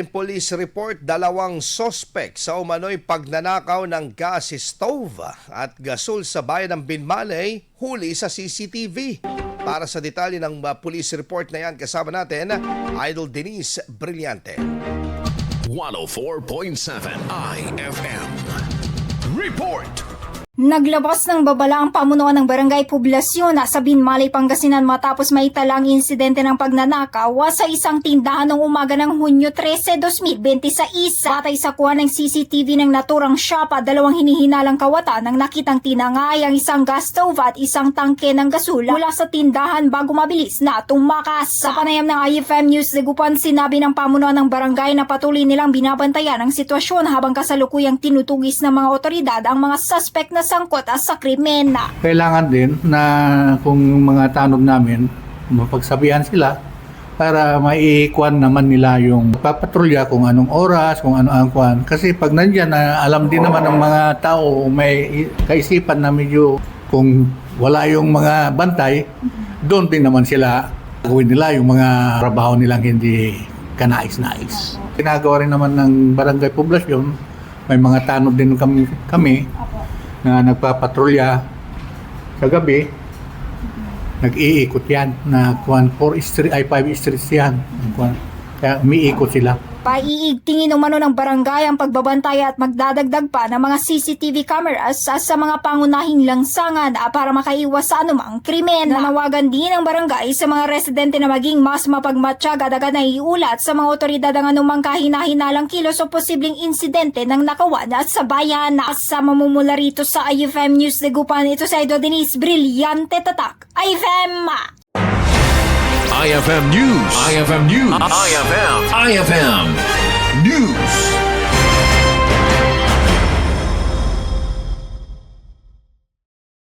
Police report, 2 sospek sa umano'y pagnanakaw ng gas stove at gasol sa bayan ng Binmalay, huli sa CCTV. Para sa detalye ng police report na yan, kasama natin, Idol Denise Brillante. 104.7 IFM Report. Naglabas ng babala ang pamunuan ng Barangay Poblasyon sa Binmalay, Pangasinan matapos maitalang insidente ng pagnanakaw sa isang tindahan noong umaga ng Hunyo 13, 2026. Batay sa kuha ng CCTV ng naturang shop, 2 hinihinalang kawatan ng nakitang tinangay ang isang gas stove at isang tangke ng gasula mula sa tindahan bago mabilis na tumakas. Sa panayam ng IFM News Dagupan, sinabi ng pamunuan ng barangay na patuloy nilang binabantayan ang sitwasyon habang kasalukuyang tinutugis ng mga otoridad ang mga suspect na sangkot sa krimen. Kailangan din na kung mga tanod namin, mapagsabihan sila para maiikuan naman nila yung papatrolya kung anong oras, kung ano ang kuan. Kasi pag nandyan, alam din naman ng mga tao, may kaisipan na medyo kung wala yung mga bantay, doon din naman sila gawin nila yung mga trabaho nilang hindi kanais-nais. Ginagawa rin naman ng Barangay Poblasyon, may mga tanod din kami na nagpapatrolya sa gabi, nag-iikot yan na 5 streets yan. Kaya umiikot sila. Paiigtingin umano ng barangay ang pagbabantay at magdadagdag pa ng mga CCTV cameras sa mga pangunahing langsangan para makaiwas sa anumang krimen. Nanawagan din ang barangay sa mga residente na maging mas mapagmatsyag at agad na iulat sa mga otoridad ang anumang kahina-hinalang kilos o posibleng insidente ng nakawan sa bayan. Sa mamumula rito sa IFM News Dagupan, ito si Idol Denise Brillante Tatak, IFM! IFM News. IFM News. IFM.